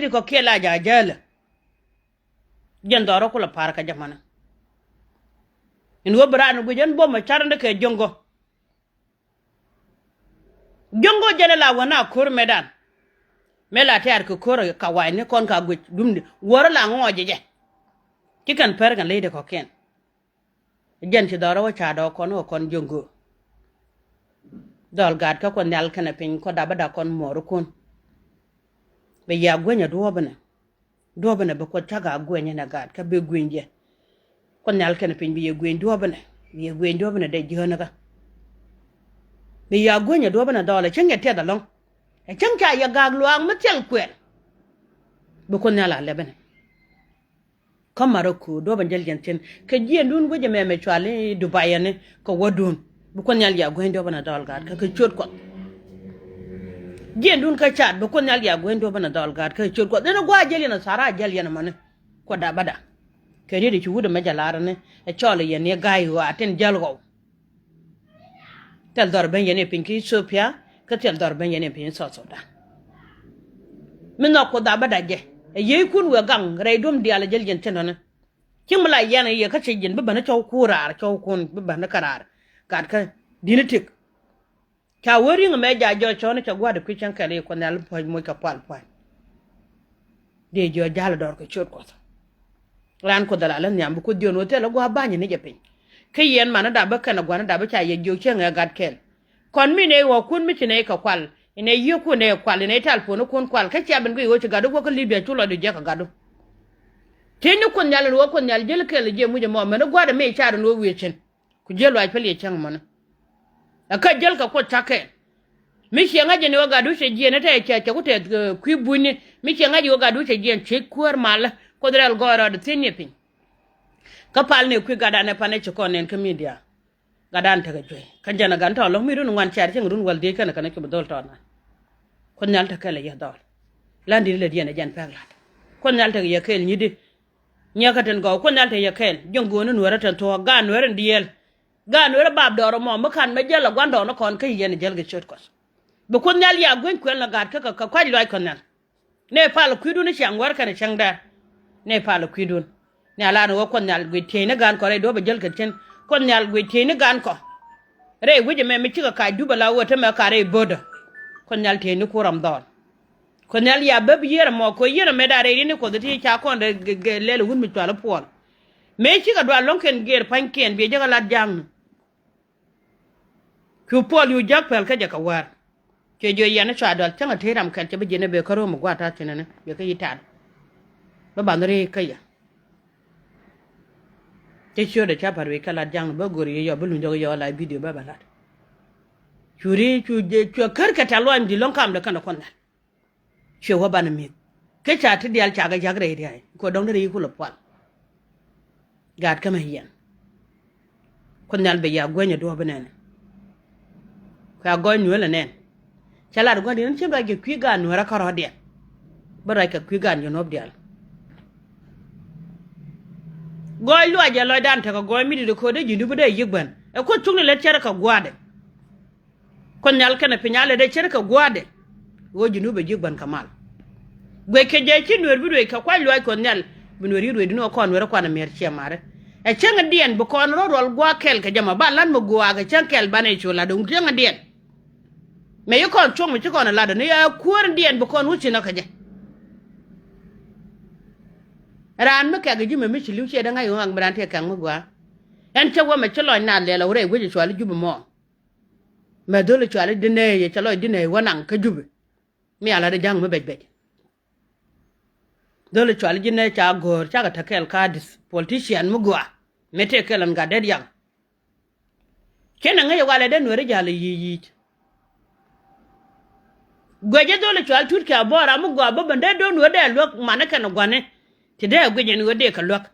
ri ko kela ja jala jen doro ko la parka jamana in wo branu bu jen bo ma charande ke jongo jene la wana kur medan mela ter ko kor ka wayne kon ka gwe dumde woro la ngoje je kikan per kan leide ko ken jen ci doro cha do kon jongo dol gad ka ko nyal kana pin ko dabada kon moru kun be ya gwenya dobana be ko taga gwenya na gad ka be gwenje ko nyal kana pin be gwen dobana de jona ka be ya gwenya dobana dole cenge te da long e cengka ya gag luang matel kwel be ko nyala lebene kamaro ko doban jel jenten ke jendun go je meme chwale dubai ne ko wodun bu ko nyal ya gwendo bana dal gad ka chot ko jendun ka chat bu ko nyal ya gwendo bana dal gad ka chot ko dena gwa jeli na sara jeli na man ko da bada ke ri ci wuda majalara ne e chole ye ne gayi wa ten jalgo tel dor ben ye ne pinki sopia ka tel dor ben ye ne pin so da min no ko da bada je e ye kun we gang re dum di ala jel jenten na kimla yana ye ka ci jin bu bana chaw kurar chaw kun bu bana karar gad ka dinitik ka wori ngame jajo chone cha gwada kwichan kale ko nal po mo ka pal de jo jala dor ko chot ko ran ko dalalan nyam ko dion hotel go banye ne jepin kayen mana da baka na gwana da baka ye jo chen gad kel kon mi ne wo kun mi ne ka kwal ine yiku ne kwal ne talfo no kun kwal ka ci abin go ci gado ko libya tulo de je ka gado tenu kun nyal wo kun nyal jel kel je mu je mo me no gwada me charu no wechin ku jelo ay pele chan mana aka jel ka ko take mi shi ngaje ne waga dushe je ne ta ke ku te ku buni mi shi ngaje waga dushe je che kuar mal ko dral goro de tinye pin ka pal ne ku gada ne pane ci ko nen ka media gadan ta gajoy kan jana gan to lo mi run wan char cin run wal de kana kana ke bodol to na ko nyal ta kala ya dol landi le diene jan paglat ko nyal ta ya kel nyidi nyakaten go ko nyal ta ya kel jongo no waratan to gan waran diel gan wara bab doro mo makan me jela gwando no kon kay yene jelga chot kos be ko nyal ya gwen kwel na gad ka kwali loy kon nan ne pal kuidu ni chang war kana chang da ne pal kuidu ne ala no ko nyal gwe te ne gan ko re do be jelga chen ko nyal gwe te ne gan ko re wuje me mi chika ka duba la wota me ka re bodo ko nyal te ni kuram don ko nyal ya bab yera mo ko yera me da re ni ko de ti cha ko de lele wun mi twala pol me chika do lonken ger panken be jaga la jang ku pol yu jak pel ka jaka war ke jo yana cha dal tanga teram kan te be jene be karo mo gwata tinane be ka yitan ba bandare kaya te sure cha parwe kala jang ba gori yo bulu njogo yo la video ba balat churi chuje chu karkata lo am di lon kam da kana konna che wa bana mi ke cha ti dial cha ga jagre ri ko dong ne ku lo pal gad kama hiyan konnal be ya gonya do benene ka gonyu wala nen chala do ngani chimba ge kwiga no ra karo dia bara ka kwiga no dial goy lu aja lo dan ta ko goy mi di ko de jindu bude yigban e ko tungni le chere ka gwade konnal kana pinyale de chere ka gwade wo jindu be yigban kamal gwe ke je ci nwer bi ka kwa lu ay konnal binori do dino ko nwer ko na mer che mare e chenga dien bu ko no rol gwa kel ka jama ba lan mo gwa ga chenkel bane chola do chenga dien me yo kon chong mi ci ko na lada ne ya kuor dien bu ko wuci na ka je ran me ka ga jime mi chilu che da ngai wang bran te kan mo gwa en che wo me chlo na le la ure gwe chwali jubu mo me dole chwali dine ye chlo dine wanang ka jubu mi ala de jang me bej dole chwali jine cha gor cha ga takel kadis politician mo gwa mete kelan ga der yang kenan ngai wala den wore jale yi gweje dole chwal turki abora mu gwa baba de don wode lok manaka na gwane ti de gweje ni wode ka lok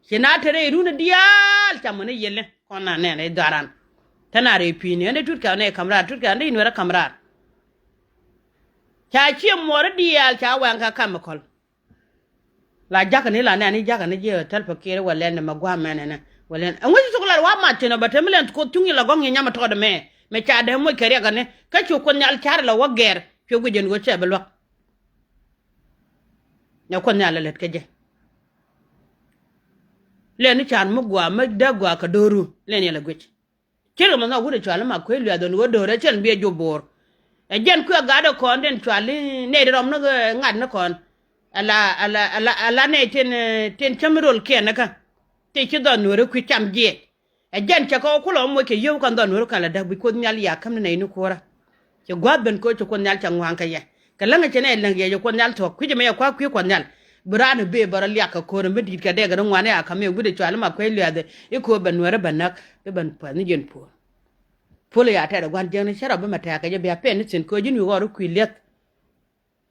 kina tere runa dial tamane yelle kona ne daran tanare pini ne turki ne kamra turki ne inwara kamra cha chi mor dial cha wanka kamakol la jaka ni la ne jaka ni je talpa kere wala ne magwa menene wala ngwe sukula wa matena batemilen ko tungi la gongi nyama to de me cha de mo kere ga ne ka chu ko nyal char la wager pyo gwen go che belwa ya kon nyala let ke je le ni chan mo gwa ma da gwa ka doru le ni la gwech kero ma na gude chwala ma ko lu adon go dore chen bie jo bor e jen ku ga do kon den chwali ne de rom no ngad na kon ala ne ten chamirol ke na ka te ki don nore ku cham je e jen cha ko ku lo mo ke yo kan don nore kala da bi ko nyal ya kam ne ni ko ra ke gwa ben ko ko nyal chang wan ka ye ka langa chene langa ye ko nyal to ku je me kwa ku ko nyal burana be baral ya ka ko me dit ka de ga ngwane aka me gude chwala ma ko lu ade e ko ben nore banak be ban pa ni jen po polo ya ta da gwan jeng ni shara be mata ka je be pen sin ko jin yo ro ku let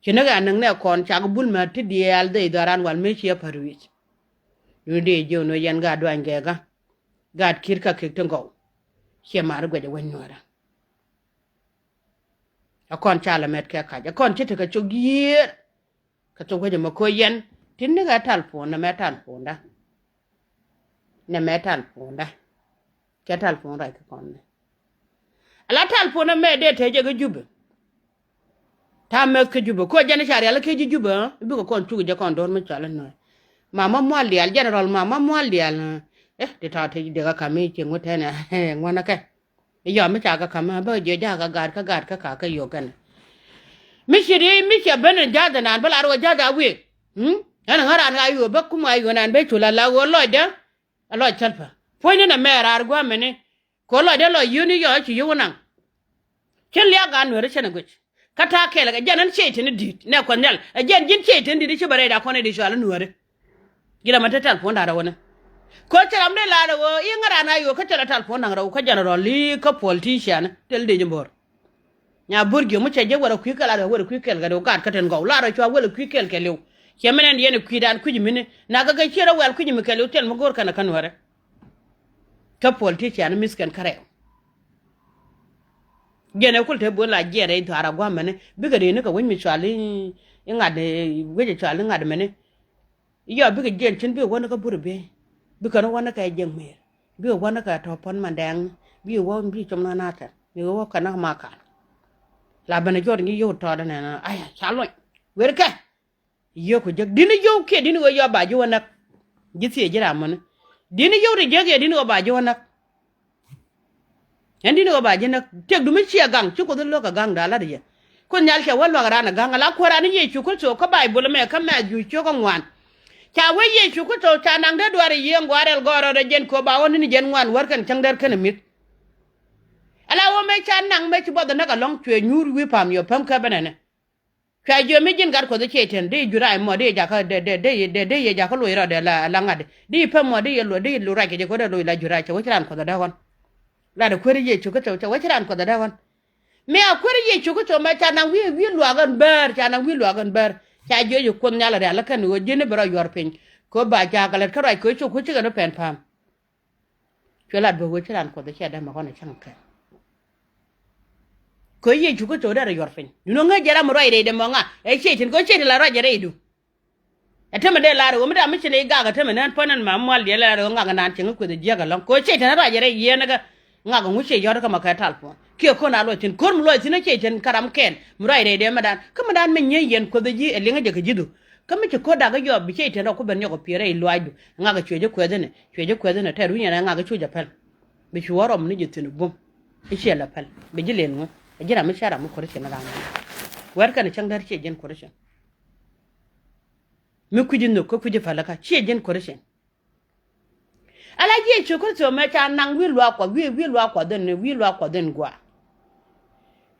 kina ga nan ne kon cha bul ma ti di al de daran wal me chi parwich yo de je no yan ga do ange ga kirka ke tengo che mar gwe je wen nora a kon cha la met ka ka kon chi te ka chogier ka to gwe je ma ko yen tin ne ga tal fon na metal fon da ne metal fon da ke tal fon ra ka kon ne ala tal fon na me de te je ga jube ta me ke jube ko jani shari ala ke jube bi ko kon tu je kon don me chala no mama mwali al general mama mwali al de ta te de ga kame che ngote na ngwana ke yo me cha ga kama ba je ja ga gar ka yo kan mi shiri mi che ben ja da nan bala ro ja da wi ana ngara na ayo ba kuma ayo nan be chula la wo lo de lo chalpa fo ni na me ra gwa me ne ko lo de lo yuni yo chi yu nan chen liya ga no re chen guch kata kele ga janan che tin dit ne ko nyal jen jin che tin dit chi bare da ko ne di shala no re gida mata tal fo da wona ko taram ne la da wo yi ngara na yo ka tala tal fo nan raw ka general li ka politician tel de jimbor nya burgi mu che je wara ku kala da wara ku kel ga do gat ka ten go la ra chwa wala ku kel ke lew kemenen yene ku dan ku jimine na ga ga chira wal ku jimi ke lew tel mo gor kana kan wara ka politician miskan kare gene kulte bo la jere to ara gwa mene biga de ne ka won mi chwali ngade weje chwali ngade mene yo biga gen chin bi wona ka burbe biga no wona ka jeng me bi wona ka to pon mandang bi won bi chom na nata ni wo kana ma ka la bana jor ni yo to da na aya chalo werka yo ko jeg dini yo ke dini wo yo ba ji wona gisi jira mon dini yo de jeg dini wo ba ji wona endi no ba jena tek dumi chia gang chu ko lo ka gang da la de ko nyal ke wallo ga na gang la ko rani ye chu ko to ko bible me ka ma ju chu ko ngwan cha we ye chu ko to cha nang de dware ye ngwarel goro de jen ko ba woni ni jen ngwan war kan chang der kan mit ala wo me cha nang me chu bo da na ka long chwe nyur wi pam yo pam ka banana cha jo me jen gar ko de cheten de jura mo de ja ka de ye ja ko lo ira de la ngade di pam mo de ye lo ra ke je ko de lo la jura cha wo ran ko da won la da kwere ye chuko to wa chiran ko da wan me a kwere ye chuko to ma cha na wi lo gan ber cha na wi lo gan ber cha jo yu kon nyala da la kan wo jene bro yor pin ko ba cha ga le ka rai ko chuko chi ga no pen pam chola do wo chiran ko da cha da ma ko na chan ka ko ye chuko to da yor pin no nga jara mo rai de mo nga e che tin ko che la ra jare du atama de la ro mo da mi chine ga ga tama nan ponan ma mo al de la ro nga ga nan chin ko de je ga long ko che tin ra jare ye na ga nga ga nguche yoro ka maka talfo ke ko na lo tin kon lo tin ke tin karam ken murai de madan kuma dan men yen ko de ji elinga je ka jidu kama ke ko da ga yo bi ke tin ko ben yo ko pire lo aju nga ga chweje ko de ne ta runya na nga ga chuja pal bi chuwaro mun ji tin bum ishe la pal bi jilen ngo jira mi shara mu ko rishe na ran war kana chang dar ce jen ko rishe mi kujin no ko kuje falaka ce jen ko rishe ala ye choko to me cha nang wi lo akwa den gwa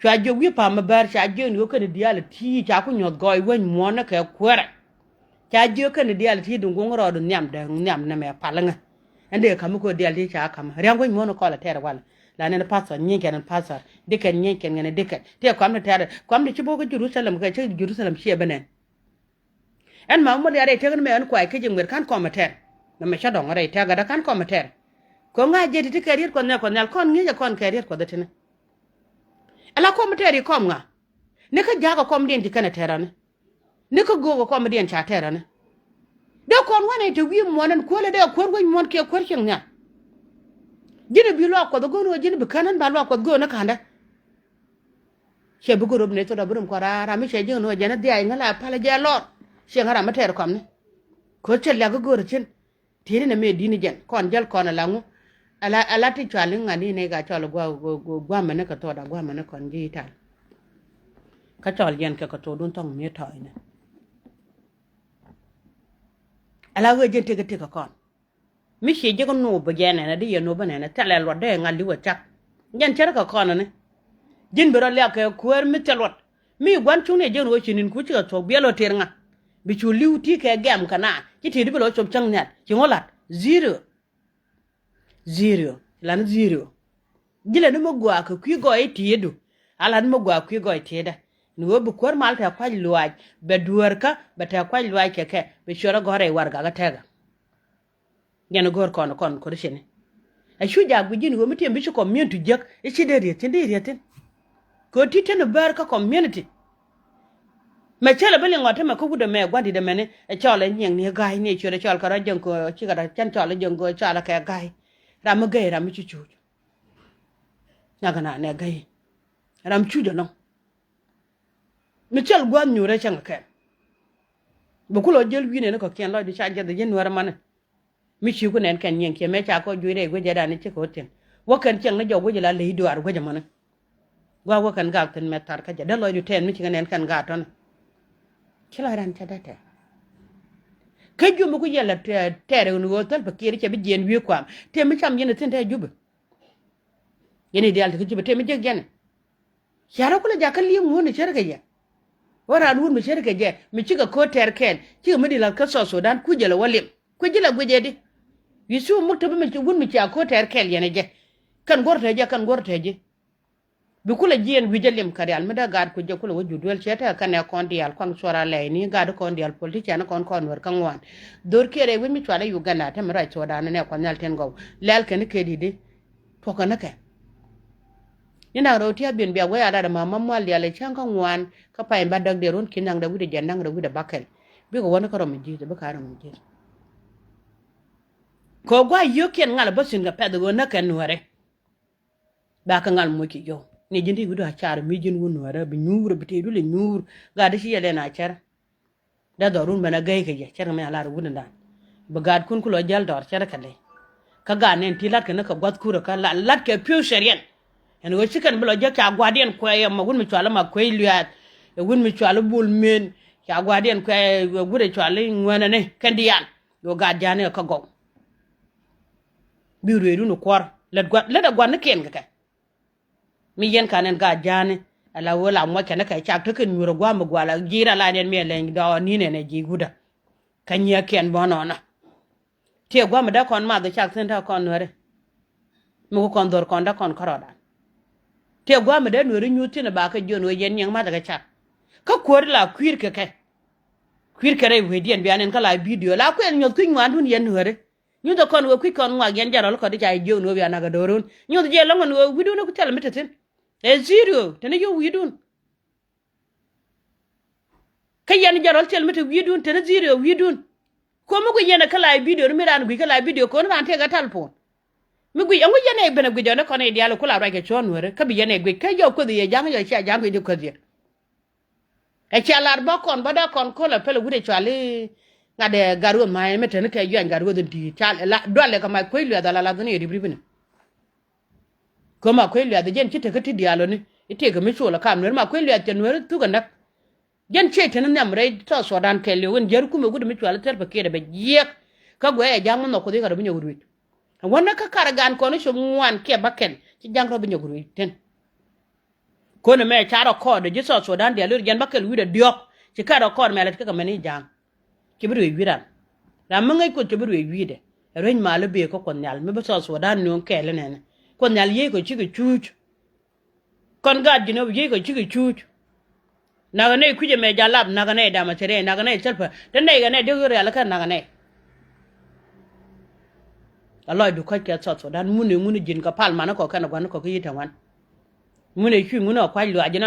cha jo wi pa ma bar cha jo ni ko ne dial ti cha ku nyot goy wen mo na ka kwara cha jo ka ne dial ti dun ngoro do nyam na me palanga ande kam ko dial ti cha kam ren wen mo no ko la tere wala la ne pastor nyi ken pastor de ken nyi ken ne de ken te ko am ne tere ko am ne ci boko Jerusalem ka ci Jerusalem ci benen en ma mo ya re te ne me an ko ay ke jingwer kan ko ma tere na me cha dong re ta ga da kan ko mater ko nga je ti karier ko ne ko nal kon ngi ja kon karier ko da tene ala ko mater ko nga ne ka jaga ko mden ti kana terane ne ka gogo ko mden cha terane de kon wane to wi mo nan ko le de ko gon mon ke ko kin nya jini bi lo ko do gono jini bi kanan ba lo ko go na kanda che bu gorob ne to da burum ko ra mi che jino jana di ay ngala pala ja lor she ngara ma ter kom ne ko tel ya go chen tiri ne me dini jen kon jal kon langu ala ti chwali ngani ne ga chwal gwa mane ka to da gwa mane kon ji tal ka chwal jen ka to dun tong me to ina ala go jen te ka kon mi she je ko no bo jene na di no bane na tele lo de ngali wa chak jen chere ka kon ne jin bero le ka kuer mi telot mi gwan chung ne jen wo chinin ku chi ka to bielo ter nga bi chu liuti ka gam kana ki ti di belo chop chang net ki ngolat zero lan zero gila no mogwa ka kwi go etiedu ala no mogwa kwi go etieda ni wo bu kor malta kwa luaj be duarka be ta kwa luaj keke be shora gore warga ga tega ngene gor kon ko shene a shuja gujini wo mitem bi ko mientu jek e chideri tindiri ko titene barka community me chela bele ngote me ko gude me gwadi de mene e chola nyeng ni gai ni chure chol kara jeng ko chigara chan chola jeng go chola ka gai ram gai ram chuchu nagana ne gai ram chujo no me chel gwan nyure chang ka bu kulo jel wi ne ko ken lo di cha je de jen war man mi chi ku nen ken nyeng ke me cha ko juire go je da ni che ko ten wo kan chang na jo go je la le do ar go je man gwa wo kan ga ten metar ka je de lo di ten mi chi nen kan ga ton kila ran ta data ka jumu ku yalla tere no wotal ba kiri ce bi jen wi kwam te mi cham yene tin ta jubu yene dial ta jubu te mi jeg jene yara kula jakal li mu ne sharga ya wara nu mi sharga je mi ciga ko ter ken ciga mi dilal ka so Sudan ku jela walim ku jela guje di yisu mu tabi mi gun mi ci ko ter ken yene je kan gorta je bi kula jien wi jalim karial mi da gad ku je kula waju duel cheta kan ya kon dial kon sora le ni gad kon dial politician kon wer kan wan dor kere wi mi twala Uganda ta mi right Sudan ne kon nal ten go lel ken ke di de to kan ka ina rotia bin biya waya da mama mal ya le chan kan wan ka pa ba dag de ron kinang da wi de jandang da wi de bakel bi ko wona ko mi ji de ba ka ram ji ko gwa yoken ngal basin ga pedo na kan wore ba kan ngal mo ki yo ni jindi gudu achar mi jin wonu wara bi nyuur bi te dule nyuur ga da shi yele na achar da dorun bana gay ke je char me ala rugun da ba gad kun kulo jal dor char ka le ka ga nen tilat ka na ka gwat kura ka lat ke piu sherien en wo chikan bulo je ka gwadien ko ya ma gun mi twala ma ko liat e gun mi twala bul men ka gwadien ko gude twala ngwana ne kandiyan do ga jane ka go bi reedu no kwar let da gwan ken ka mi yen kanen ga jane ala wala mo kana kai chak to ken nyuro gwa mo gwala gira la den me len do ni ne ji guda kanya ken bonona te gwa mo da kon ma do chak sen ta kon nore mo kon dor kon da kon karoda te gwa mo da nore nyuti ne ba ka jon we yen nyang ma daga chak ka kor la kwir ke re we dien bianen kala video la ko en nyot ku ngwan dun yen nore nyu do kon we ku kon ngwa gen jarol ko di ja jo no bi anaga dorun nyu je lo ngon we du no ku tel metatin e zero tene yo widun kayan jarol tel meta widun tene zero widun ko mu ko yena kala video mi ran gu kala video ko ran te ga talpon mi gu yangu yena bena gu jona ko ne dialo kula ra ke chon wore ka bi yena gu ka yo ko de jang yo cha jang gu ko de e cha lar ba kon ba da kon ko la pele gu de chale ngade garu ma meta ne ka yo garu de di cha la dole ka ma ko lu da la ne di bribine koma kweli ya jen chite kati dialo ni ite ga micho la kam ma kweli ya tenwer tu ganda jen chete nan namre to Sudan kele won jer kuma gudu micho la terba kede be yek ka go ya jang no ko de ga binyo gudu wonna ka karagan ko no sho ngwan ke baken ci jang ro binyo gudu ten ko ne me charo ko de jiso Sudan dialo jen bakel wi de diok ci karo ko me la ka mani jang ci biru wiran la mangay ko ci biru wi de reñ ma le be ko kon nyal me ba so Sudan no kele ne kon yal ye ko chigi chuch kon ga dino ye ko chigi chuch naga ne kuje me jalab naga ne da matere naga ne selfa dan ne ga ne de yore alaka naga ne Allah du ka ke so dan muni jin ka pal mana ko kana gwan ko yita wan muni chi muni ko lu ajina